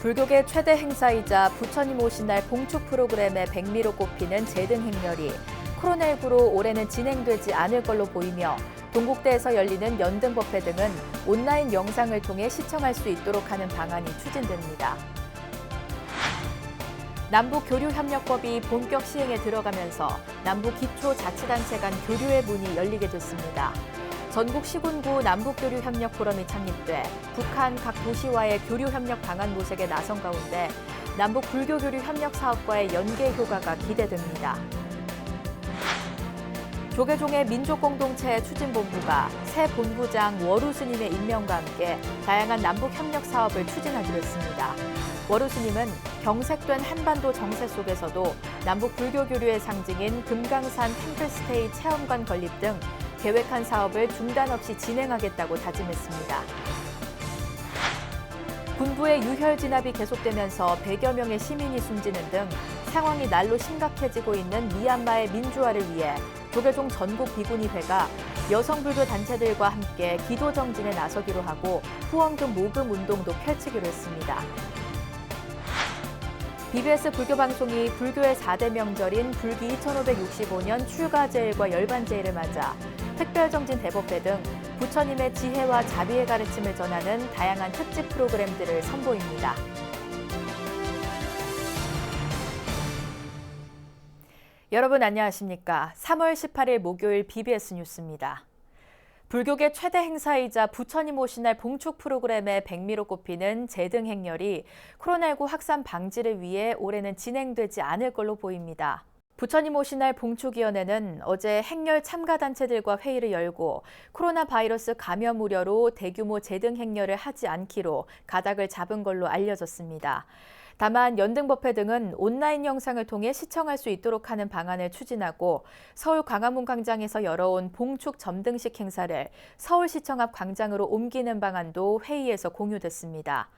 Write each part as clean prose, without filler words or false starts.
불교계 최대 행사이자 부처님 오신 날 봉축 프로그램의 백미로 꼽히는 제등 행렬이 코로나19로 올해는 진행되지 않을 걸로 보이며 동국대에서 열리는 연등법회 등은 온라인 영상을 통해 시청할 수 있도록 하는 방안이 추진됩니다. 남북교류협력법이 본격 시행에 들어가면서 남북기초자치단체 간 교류의 문이 열리게 됐습니다. 전국 시군구 남북교류협력 포럼이 창립돼 북한 각 도시와의 교류협력 방안 모색에 나선 가운데 남북 불교교류협력 사업과의 연계 효과가 기대됩니다. 조계종의 민족공동체 추진본부가 새 본부장 워루 스님의 임명과 함께 다양한 남북협력 사업을 추진하기로 했습니다. 워루 스님은 경색된 한반도 정세 속에서도 남북 불교 교류의 상징인 금강산 템플스테이 체험관 건립 등 계획한 사업을 중단 없이 진행하겠다고 다짐했습니다. 군부의 유혈 진압이 계속되면서 100여 명의 시민이 숨지는 등 상황이 날로 심각해지고 있는 미얀마의 민주화를 위해 조계종 전국 비구니회가 여성 불교 단체들과 함께 기도 정진에 나서기로 하고 후원금 모금 운동도 펼치기로 했습니다. BBS 불교방송이 불교의 4대 명절인 불기 2565년 출가제일과 열반제일을 맞아 특별정진 대법회 등 부처님의 지혜와 자비의 가르침을 전하는 다양한 특집 프로그램들을 선보입니다. 여러분 안녕하십니까? 3월 18일 목요일 BBS 뉴스입니다. 불교계 최대 행사이자 부처님 오신 날 봉축 프로그램의 백미로 꼽히는 제등 행렬이 코로나19 확산 방지를 위해 올해는 진행되지 않을 걸로 보입니다. 부처님 오신 날 봉축위원회는 어제 행렬 참가 단체들과 회의를 열고 코로나 바이러스 감염 우려로 대규모 제등 행렬을 하지 않기로 가닥을 잡은 걸로 알려졌습니다. 다만 연등법회 등은 온라인 영상을 통해 시청할 수 있도록 하는 방안을 추진하고 서울 광화문 광장에서 열어온 봉축 점등식 행사를 서울시청 앞 광장으로 옮기는 방안도 회의에서 공유됐습니다.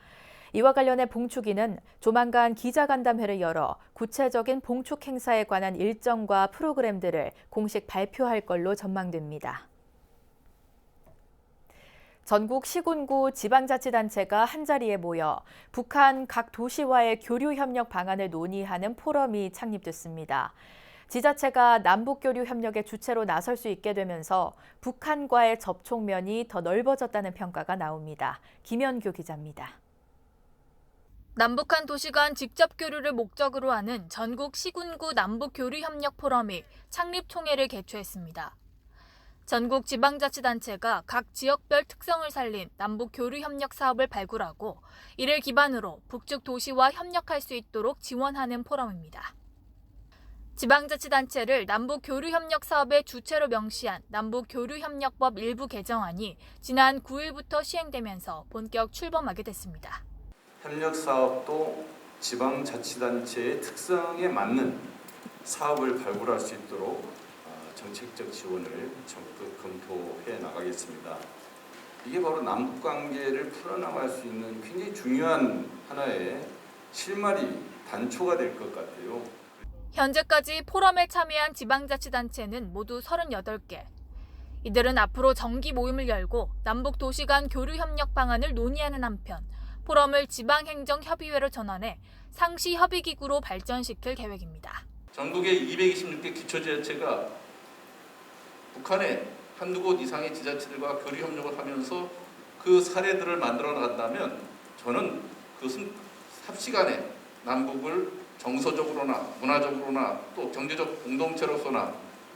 이와 관련해 봉축위는 조만간 기자간담회를 열어 구체적인 봉축 행사에 관한 일정과 프로그램들을 공식 발표할 걸로 전망됩니다. 전국 시군구 지방자치단체가 한자리에 모여 북한 각 도시와의 교류협력 방안을 논의하는 포럼이 창립됐습니다. 지자체가 남북교류협력의 주체로 나설 수 있게 되면서 북한과의 접촉면이 더 넓어졌다는 평가가 나옵니다. 김연규 기자입니다. 남북한 도시 간 직접 교류를 목적으로 하는 전국 시군구 남북교류협력 포럼이 창립총회를 개최했습니다. 전국 지방자치단체가 각 지역별 특성을 살린 남북교류협력 사업을 발굴하고 이를 기반으로 북측 도시와 협력할 수 있도록 지원하는 포럼입니다. 지방자치단체를 남북교류협력 사업의 주체로 명시한 남북교류협력법 일부 개정안이 지난 9일부터 시행되면서 본격 출범하게 됐습니다. 협력 사업도 지방자치단체의 특성에 맞는 사업을 발굴할 수 있도록 정책적 지원을 적극 검토해 나가겠습니다. 이게 바로 남북관계를 풀어나갈 수 있는 굉장히 중요한 하나의 실마리 단초가 될 것 같아요. 현재까지 포럼에 참여한 지방자치단체는 모두 38개. 이들은 앞으로 정기 모임을 열고 남북 도시 간 교류협력 방안을 논의하는 한편 포럼을 지방행정협의회로 전환해 상시협의기구로 발전시킬 계획입니다. 전국의 226개 기초지자체가 북한의 한두 곳 이상의 지자체들과 교류협력을 하면서 그 사례들을 만들어 나간다면 저는 그것은 삽시간에 남북을 정서적으로나 문화적으로나 또 경제적 공동체로서나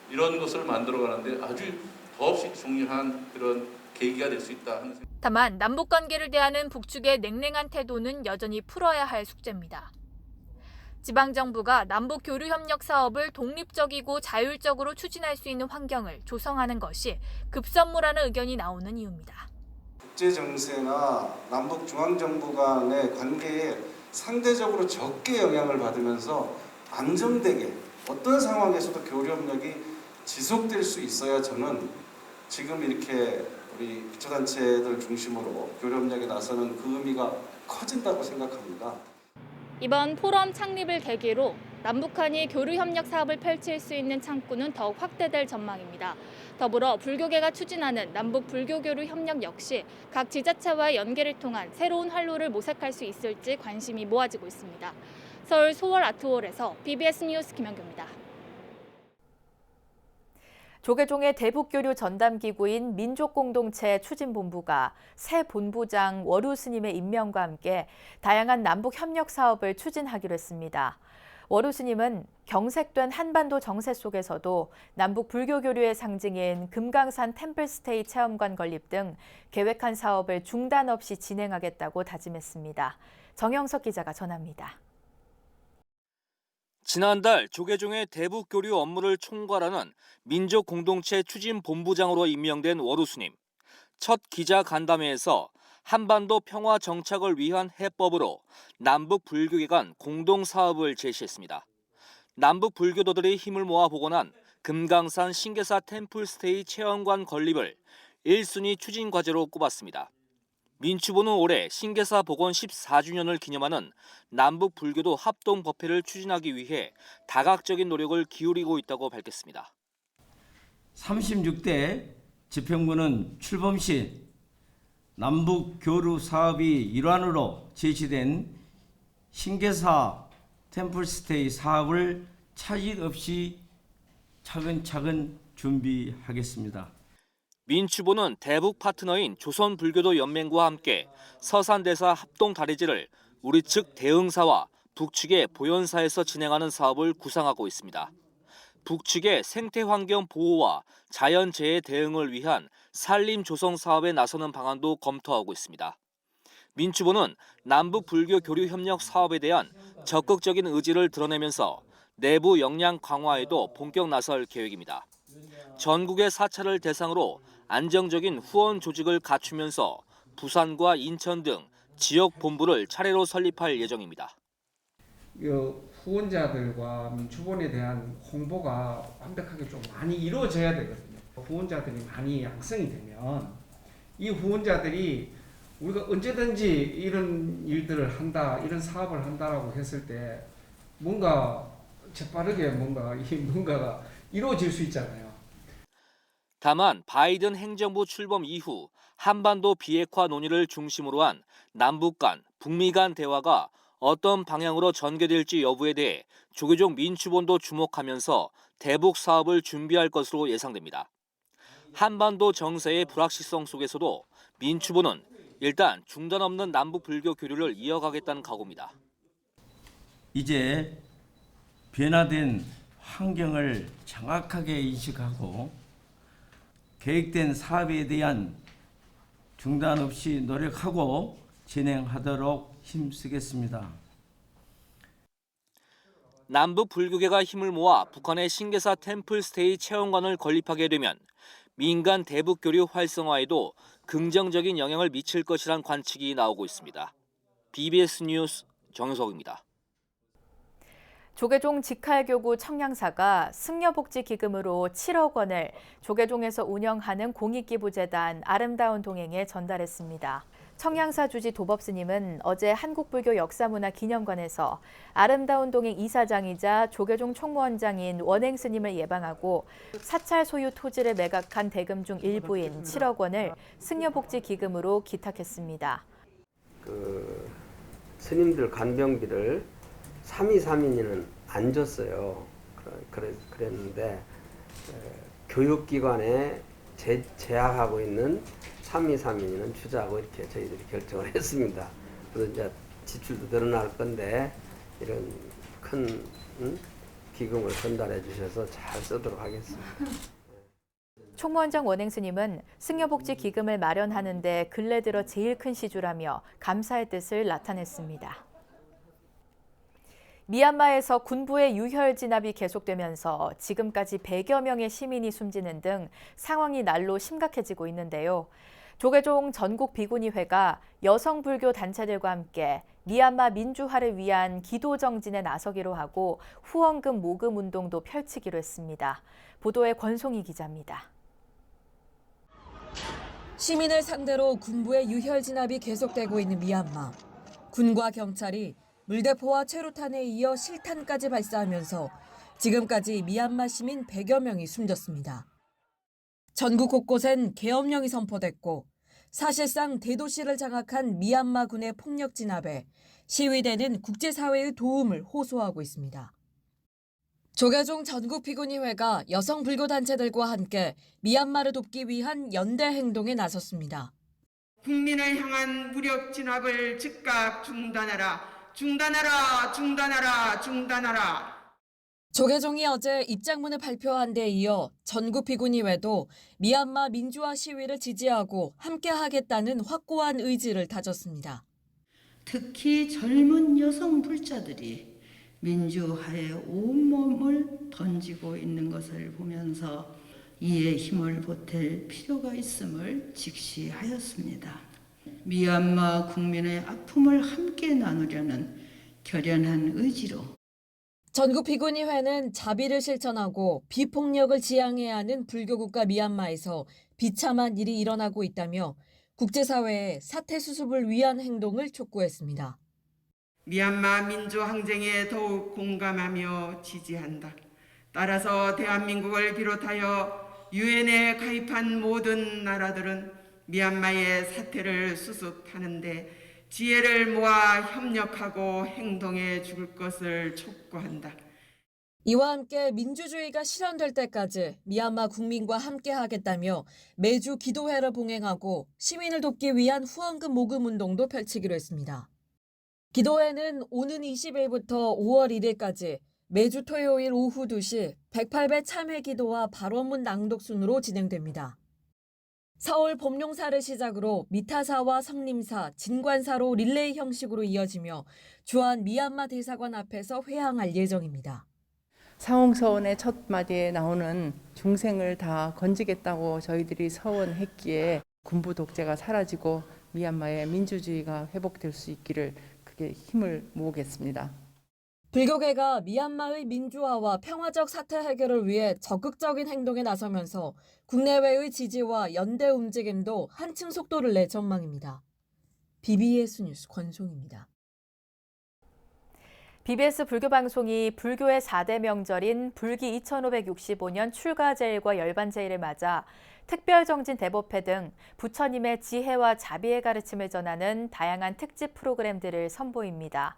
이런 것을 만들어가는데 아주 더없이 중요한 그런 계기가 될 수 있다 하는 생각. 다만 남북관계를 대하는 북측의 냉랭한 태도는 여전히 풀어야 할 숙제입니다. 지방정부가 남북교류협력 사업을 독립적이고 자율적으로 추진할 수 있는 환경을 조성하는 것이 급선무라는 의견이 나오는 이유입니다. 국제정세나 남북중앙정부 간의 관계에 상대적으로 적게 영향을 받으면서 안정되게 어떤 상황에서도 교류협력이 지속될 수 있어야 저는 지금 이렇게 우리 기초단체들 중심으로 교류협력에 나서는 그 의미가 커진다고 생각합니다. 이번 포럼 창립을 계기로 남북한이 교류 협력 사업을 펼칠 수 있는 창구는 더욱 확대될 전망입니다. 더불어 불교계가 추진하는 남북 불교 교류 협력 역시 각 지자체와의 연계를 통한 새로운 활로를 모색할 수 있을지 관심이 모아지고 있습니다. 서울 소월 아트홀에서 BBS 뉴스 김현규입니다. 조계종의 대북교류 전담기구인 민족공동체 추진본부가 새 본부장 월우 스님의 임명과 함께 다양한 남북 협력 사업을 추진하기로 했습니다. 월우 스님은 경색된 한반도 정세 속에서도 남북 불교 교류의 상징인 금강산 템플스테이 체험관 건립 등 계획한 사업을 중단 없이 진행하겠다고 다짐했습니다. 정영석 기자가 전합니다. 지난달 조계종의 대북교류 업무를 총괄하는 민족공동체 추진본부장으로 임명된 월우 스님. 첫 기자 간담회에서 한반도 평화 정착을 위한 해법으로 남북 불교계 간 공동 사업을 제시했습니다. 남북 불교도들이 힘을 모아 복원한 금강산 신계사 템플스테이 체험관 건립을 1순위 추진 과제로 꼽았습니다. 민추보는 올해 신계사 복원 14주년을 기념하는 남북 불교도 합동 법회를 추진하기 위해 다각적인 노력을 기울이고 있다고 밝혔습니다. 36대 집행부는 출범 시 남북 교류 사업이 일환으로 제시된 신계사 템플스테이 사업을 차질 없이 차근차근 준비하겠습니다. 민추보는 대북 파트너인 조선불교도 연맹과 함께 서산대사 합동 다리지를 우리 측 대응사와 북측의 보현사에서 진행하는 사업을 구상하고 있습니다. 북측의 생태환경 보호와 자연재해 대응을 위한 산림 조성 사업에 나서는 방안도 검토하고 있습니다. 민추보는 남북 불교 교류 협력 사업에 대한 적극적인 의지를 드러내면서 내부 역량 강화에도 본격 나설 계획입니다. 전국의 사찰을 대상으로 안정적인 후원 조직을 갖추면서 부산과 인천 등 지역 본부를 차례로 설립할 예정입니다. 후원자들과 민추본에 대한 홍보가 완벽하게 좀 많이 이루어져야 되거든요. 후원자들이 많이 양성이 되면 이 후원자들이 우리가 언제든지 이런 일들을 한다, 이런 사업을 한다라고 했을 때 뭔가 재빠르게 뭔가가 이루어질 수 있잖아요. 다만 바이든 행정부 출범 이후 한반도 비핵화 논의를 중심으로 한 남북 간, 북미 간 대화가 어떤 방향으로 전개될지 여부에 대해 조계종 민추본도 주목하면서 대북 사업을 준비할 것으로 예상됩니다. 한반도 정세의 불확실성 속에서도 민추본은 일단 중단 없는 남북 불교 교류를 이어가겠다는 각오입니다. 이제 변화된 환경을 정확하게 인식하고 계획된 사업에 대한 중단 없이 노력하고 진행하도록 힘쓰겠습니다. 남북 불교계가 힘을 모아 북한의 신계사 템플스테이 체험관을 건립하게 되면 민간 대북 교류 활성화에도 긍정적인 영향을 미칠 것이란 관측이 나오고 있습니다. BBS 뉴스 정효석입니다. 조계종 직할교구 청량사가 승려복지기금으로 7억 원을 조계종에서 운영하는 공익기부재단 아름다운 동행에 전달했습니다. 청량사 주지 도법스님은 어제 한국불교역사문화기념관에서 아름다운 동행 이사장이자 조계종 총무원장인 원행스님을 예방하고 사찰 소유 토지를 매각한 대금 중 일부인 7억 원을 승려복지기금으로 기탁했습니다. 스님들 간병비를 3.2.3인은 안 줬어요. 그랬는데 교육기관에 재학하고 있는 3.2.3인은 주자고 이렇게 저희들이 결정을 했습니다. 그래서 이제 지출도 늘어날 건데 이런 큰 기금을 전달해 주셔서 잘 쓰도록 하겠습니다. 총무원장 원행스님은 승려복지 기금을 마련하는 데 근래 들어 제일 큰 시주라며 감사의 뜻을 나타냈습니다. 미얀마에서 군부의 유혈 진압이 계속되면서 지금까지 100여 명의 시민이 숨지는 등 상황이 날로 심각해지고 있는데요. 조계종 전국 비구니회가 여성 불교 단체들과 함께 미얀마 민주화를 위한 기도 정진에 나서기로 하고 후원금 모금 운동도 펼치기로 했습니다. 보도에 권송희 기자입니다. 시민을 상대로 군부의 유혈 진압이 계속되고 있는 미얀마. 군과 경찰이 물대포와 최루탄에 이어 실탄까지 발사하면서 지금까지 미얀마 시민 100여 명이 숨졌습니다. 전국 곳곳엔 계엄령이 선포됐고 사실상 대도시를 장악한 미얀마군의 폭력 진압에 시위대는 국제사회의 도움을 호소하고 있습니다. 조계종 전국비군의회가 여성 불교단체들과 함께 미얀마를 돕기 위한 연대 행동에 나섰습니다. 국민을 향한 무력 진압을 즉각 중단하라. 중단하라. 중단하라. 중단하라. 조계종이 어제 입장문을 발표한 데 이어 전국비군의회도 미얀마 민주화 시위를 지지하고 함께하겠다는 확고한 의지를 다졌습니다. 특히 젊은 여성 불자들이 민주화에 온몸을 던지고 있는 것을 보면서 이에 힘을 보탤 필요가 있음을 직시하였습니다. 미얀마 국민의 아픔을 함께 나누려는 결연한 의지로 전국비군의회는 자비를 실천하고 비폭력을 지향해야 하는 불교국가 미얀마에서 비참한 일이 일어나고 있다며 국제사회에 사태 수습을 위한 행동을 촉구했습니다. 미얀마 민주항쟁에 더욱 공감하며 지지한다. 따라서 대한민국을 비롯하여 유엔에 가입한 모든 나라들은 미얀마의 사태를 수습하는 데 지혜를 모아 협력하고 행동해 줄 것을 촉구한다. 이와 함께 민주주의가 실현될 때까지 미얀마 국민과 함께하겠다며 매주 기도회를 봉행하고 시민을 돕기 위한 후원금 모금 운동도 펼치기로 했습니다. 기도회는 오는 20일부터 5월 1일까지 매주 토요일 오후 2시 108배 참회 기도와 발원문 낭독 순으로 진행됩니다. 서울 법룡사를 시작으로 미타사와 성림사, 진관사로 릴레이 형식으로 이어지며 주한 미얀마 대사관 앞에서 회항할 예정입니다. 사홍서원의 첫 마디에 나오는 중생을 다 건지겠다고 저희들이 서원했기에 군부 독재가 사라지고 미얀마의 민주주의가 회복될 수 있기를 크게 힘을 모으겠습니다. 불교계가 미얀마의 민주화와 평화적 사태 해결을 위해 적극적인 행동에 나서면서 국내외의 지지와 연대 움직임도 한층 속도를 낼 전망입니다. BBS 뉴스 권송입니다. BBS 불교방송이 불교의 4대 명절인 불기 2565년 출가제일과 열반제일을 맞아 특별정진 대법회 등 부처님의 지혜와 자비의 가르침을 전하는 다양한 특집 프로그램들을 선보입니다.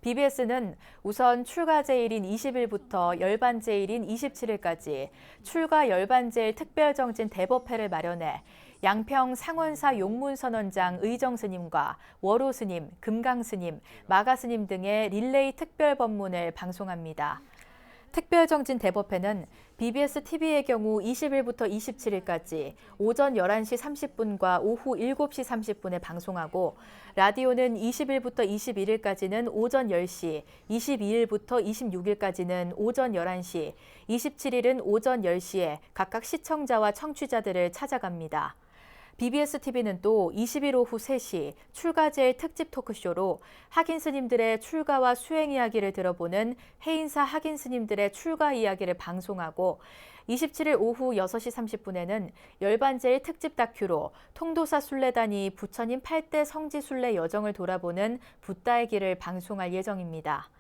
BBS는 우선 출가제일인 20일부터 열반제일인 27일까지 출가 열반제일 특별정진 대법회를 마련해 양평 상원사 용문선원장 의정스님과 월호스님, 금강스님, 마가스님 등의 릴레이 특별법문을 방송합니다. 특별정진 대법회는 BBS TV의 경우 20일부터 27일까지 오전 11시 30분과 오후 7시 30분에 방송하고 라디오는 20일부터 21일까지는 오전 10시, 22일부터 26일까지는 오전 11시, 27일은 오전 10시에 각각 시청자와 청취자들을 찾아갑니다. BBS TV는 또 20일 오후 3시 출가제일 특집 토크쇼로 학인 스님들의 출가와 수행 이야기를 들어보는 해인사 학인 스님들의 출가 이야기를 방송하고 27일 오후 6시 30분에는 열반제일 특집 다큐로 통도사 순례단이 부처님 8대 성지 순례 여정을 돌아보는 붓다의 길을 방송할 예정입니다.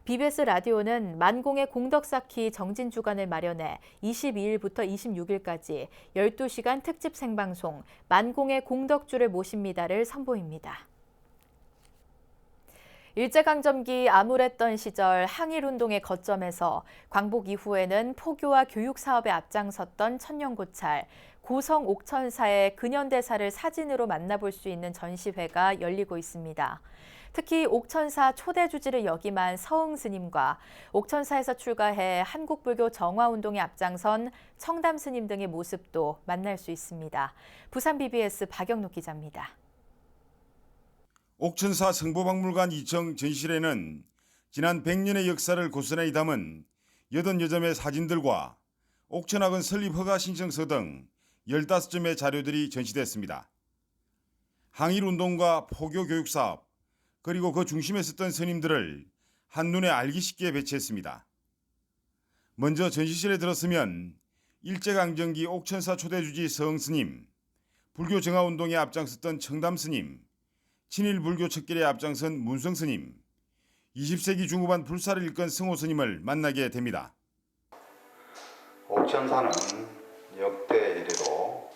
BBS 라디오는 만공의 공덕 쌓기 정진 주간을 마련해 22일부터 26일까지 12시간 특집 생방송 만공의 공덕주를 모십니다를 선보입니다. 일제강점기 암울했던 시절 항일운동의 거점에서 광복 이후에는 포교와 교육 사업에 앞장섰던 천년고찰 고성 옥천사의 근현대사를 사진으로 만나볼 수 있는 전시회가 열리고 있습니다. 특히 옥천사 초대 주지를 역임한 서응 스님과 옥천사에서 출가해 한국불교 정화운동에 앞장선 청담 스님 등의 모습도 만날 수 있습니다. 부산 BBS 박영록 기자입니다. 옥천사 성보박물관 2층 전시실에는 지난 100년의 역사를 고스란히 담은 80여점의 사진들과 옥천학원 설립 허가 신청서 등 15점의 자료들이 전시됐습니다. 항일운동과 포교 교육사업, 그리고 그 중심에 섰던 스님들을 한눈에 알기 쉽게 배치했습니다. 먼저 전시실에 들었으면 일제강점기 옥천사 초대주지 서응스님, 불교 정화운동에 앞장섰던 청담스님, 친일불교 척결에 앞장선 문성스님, 20세기 중후반 불사를 일건 승호 스님을 만나게 됩니다. 옥천사는 역대 이래로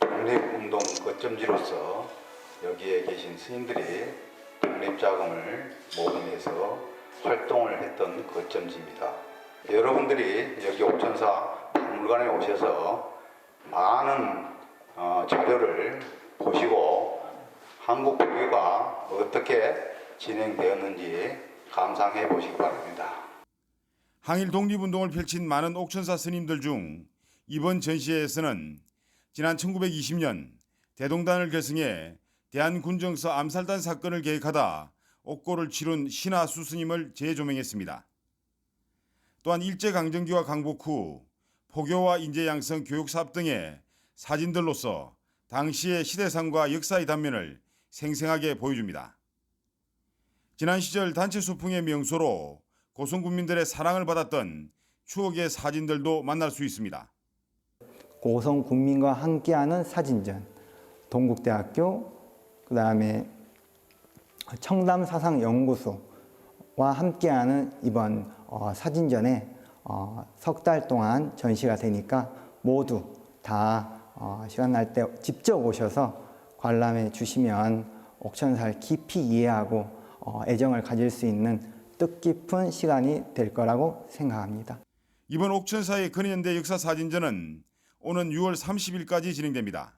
독립운동 거점지로서 여기에 계신 스님들이 독립자금을 모금해서 활동을 했던 거점지입니다. 여러분들이 여기 옥천사 박물관에 오셔서 많은 자료를 보시고 한국 불교가 어떻게 진행되었는지 감상해 보시기 바랍니다. 항일 독립운동을 펼친 많은 옥천사 스님들 중 이번 전시회에서는 지난 1920년 대동단을 결성해 대한군정서 암살단 사건을 계획하다 옥고를 치룬 신하수 스님을 재조명했습니다. 또한 일제강점기와 강복 후 포교와 인재양성 교육사업 등의 사진들로서 당시의 시대상과 역사의 단면을 생생하게 보여줍니다. 지난 시절 단체 소풍의 명소로 고성군민들의 사랑을 받았던 추억의 사진들도 만날 수 있습니다. 고성군민과 함께하는 사진전, 동국대학교, 그다음에 청담사상연구소와 함께하는 이번 사진전에 석 달 동안 전시가 되니까 모두 다 시간 날 때 직접 오셔서 관람해 주시면 옥천사를 깊이 이해하고 애정을 가질 수 있는 뜻깊은 시간이 될 거라고 생각합니다. 이번 옥천사의 근현대 역사 사진전은 오는 6월 30일까지 진행됩니다.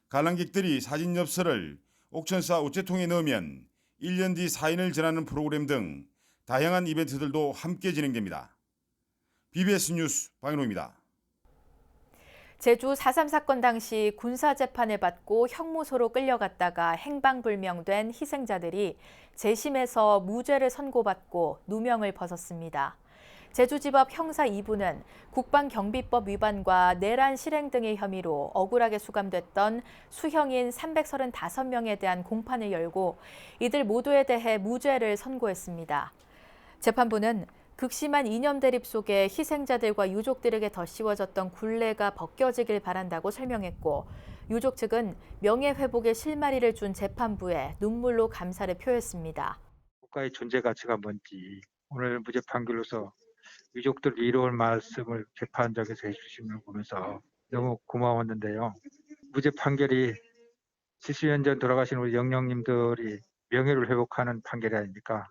관람객들이 사진 엽서를 옥천사 우체통에 넣으면 1년 뒤 사인을 전하는 프로그램 등 다양한 이벤트들도 함께 진행됩니다. BBS 뉴스 박인호입니다. 제주 4.3 사건 당시 군사재판을 받고 형무소로 끌려갔다가 행방불명된 희생자들이 재심에서 무죄를 선고받고 누명을 벗었습니다. 제주지법 형사 2부는 국방경비법 위반과 내란 실행 등의 혐의로 억울하게 수감됐던 수형인 335명에 대한 공판을 열고 이들 모두에 대해 무죄를 선고했습니다. 재판부는 극심한 이념 대립 속에 희생자들과 유족들에게 더 씌워졌던 굴레가 벗겨지길 바란다고 설명했고 유족 측은 명예회복의 실마리를 준 재판부에 눈물로 감사를 표했습니다. 국가의 존재 가치가 뭔지 오늘 무죄 판결로서 유족들 위로할 말씀을 재판장에서 해주신 걸 보면서 너무 고마웠는데요. 무죄 판결이 70년 전 돌아가신 우리 영령님들이 명예를 회복하는 판결이 아닙니까?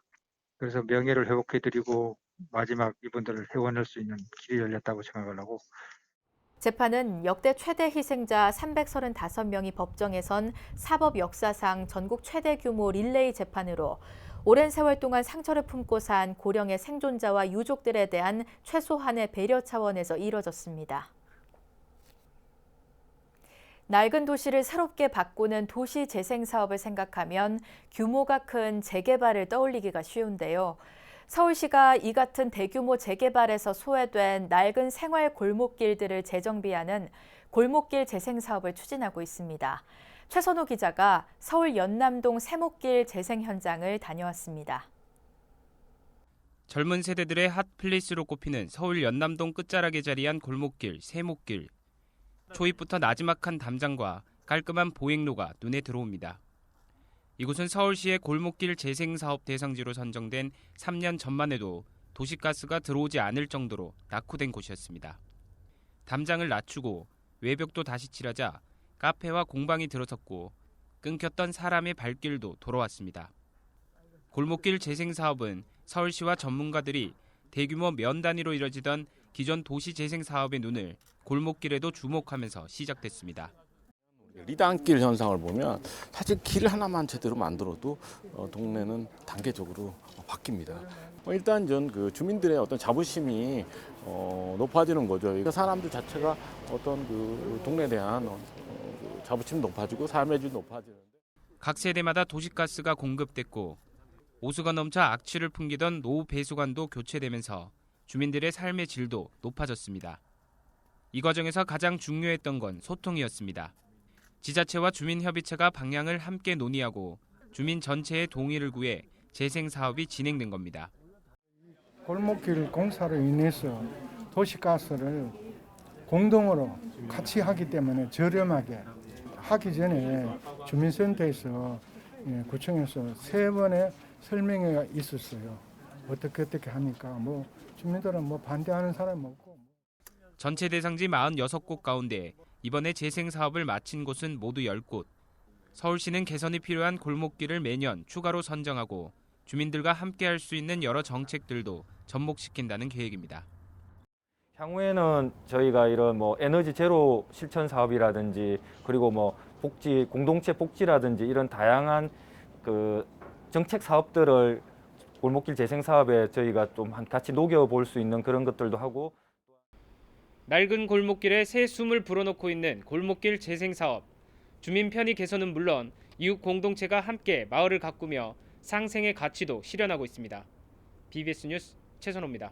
그래서 명예를 회복해드리고 마지막 이분들을 회원할 수 있는 길이 열렸다고 생각을 하고 재판은 역대 최대 희생자 335명이 법정에 선 사법 역사상 전국 최대 규모 릴레이 재판으로 오랜 세월 동안 상처를 품고 산 고령의 생존자와 유족들에 대한 최소한의 배려 차원에서 이뤄졌습니다. 낡은 도시를 새롭게 바꾸는 도시 재생 사업을 생각하면 규모가 큰 재개발을 떠올리기가 쉬운데요. 서울시가 이 같은 대규모 재개발에서 소외된 낡은 생활 골목길들을 재정비하는 골목길 재생 사업을 추진하고 있습니다. 최선호 기자가 서울 연남동 세목길 재생 현장을 다녀왔습니다. 젊은 세대들의 핫플레이스로 꼽히는 서울 연남동 끝자락에 자리한 골목길 세목길. 초입부터 나지막한 담장과 깔끔한 보행로가 눈에 들어옵니다. 이곳은 서울시의 골목길 재생사업 대상지로 선정된 3년 전만 해도 도시가스가 들어오지 않을 정도로 낙후된 곳이었습니다. 담장을 낮추고 외벽도 다시 칠하자 카페와 공방이 들어섰고 끊겼던 사람의 발길도 돌아왔습니다. 골목길 재생사업은 서울시와 전문가들이 대규모 면 단위로 이뤄지던 기존 도시 재생사업의 눈을 골목길에도 주목하면서 시작됐습니다. 리단길 현상을 보면 사실 길 하나만 제대로 만들어도 동네는 단계적으로 바뀝니다. 일단 그 주민들의 어떤 자부심이 높아지는 거죠. 그 사람들 자체가 어떤 그 동네에 대한 자부심이 높아지고 삶의 질이 높아지는데 각 세대마다 도시가스가 공급됐고 오수가 넘쳐 악취를 풍기던 노후 배수관도 교체되면서 주민들의 삶의 질도 높아졌습니다. 이 과정에서 가장 중요했던 건 소통이었습니다. 지자체와 주민협의체가 방향을 함께 논의하고 주민 전체의 동의를 구해 재생사업이 진행된 겁니다. 골목길 공사로 인해서 도시가스를 공동으로 같이 하기 때문에 저렴하게 하기 전에 주민센터에서 구청에서 3번의 설명회가 있었어요. 어떻게 하니까 뭐 주민들은 뭐 반대하는 사람 없고. 전체 대상지 46곳 가운데 이번에 재생 사업을 마친 곳은 모두 10곳. 서울시는 개선이 필요한 골목길을 매년 추가로 선정하고 주민들과 함께할 수 있는 여러 정책들도 접목시킨다는 계획입니다. 향후에는 저희가 이런 뭐 에너지 제로 실천 사업이라든지 그리고 뭐 복지 공동체 복지라든지 이런 다양한 그 정책 사업들을 골목길 재생 사업에 저희가 좀 같이 녹여 볼 수 있는 그런 것들도 하고. 낡은 골목길에 새 숨을 불어넣고 있는 골목길 재생 사업. 주민 편의 개선은 물론 이웃 공동체가 함께 마을을 가꾸며 상생의 가치도 실현하고 있습니다. BBS 뉴스 최선호입니다.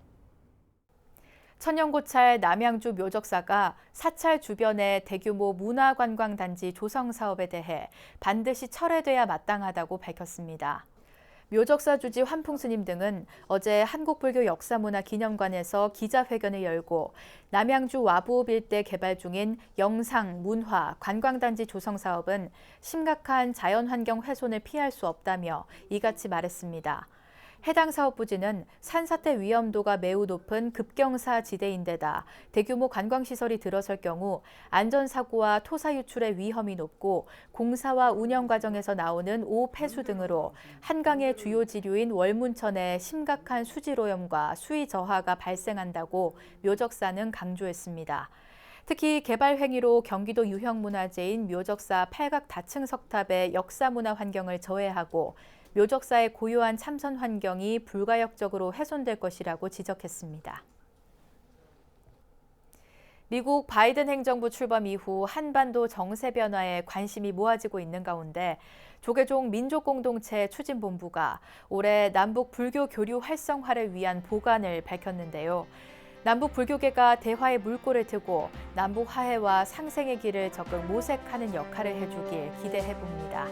천연고찰 남양주 묘적사가 사찰 주변의 대규모 문화관광단지 조성 사업에 대해 반드시 철회돼야 마땅하다고 밝혔습니다. 묘적사 주지 환풍스님 등은 어제 한국불교역사문화기념관에서 기자회견을 열고 남양주 와부읍 일대 개발 중인 영상, 문화, 관광단지 조성 사업은 심각한 자연환경 훼손을 피할 수 없다며 이같이 말했습니다. 해당 사업 부지는 산사태 위험도가 매우 높은 급경사 지대인데다 대규모 관광시설이 들어설 경우 안전사고와 토사 유출의 위험이 높고 공사와 운영 과정에서 나오는 오폐수 등으로 한강의 주요 지류인 월문천에 심각한 수질오염과 수위 저하가 발생한다고 묘적사는 강조했습니다. 특히 개발 행위로 경기도 유형문화재인 묘적사 팔각 다층 석탑의 역사문화 환경을 저해하고 묘적사의 고유한 참선 환경이 불가역적으로 훼손될 것이라고 지적했습니다. 미국 바이든 행정부 출범 이후 한반도 정세 변화에 관심이 모아지고 있는 가운데 조계종 민족공동체 추진본부가 올해 남북 불교 교류 활성화를 위한 보관을 밝혔는데요. 남북 불교계가 대화의 물꼬를 트고 남북 화해와 상생의 길을 적극 모색하는 역할을 해주길 기대해봅니다.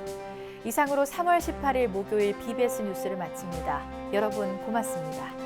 이상으로 3월 18일 목요일 BBS 뉴스를 마칩니다. 여러분 고맙습니다.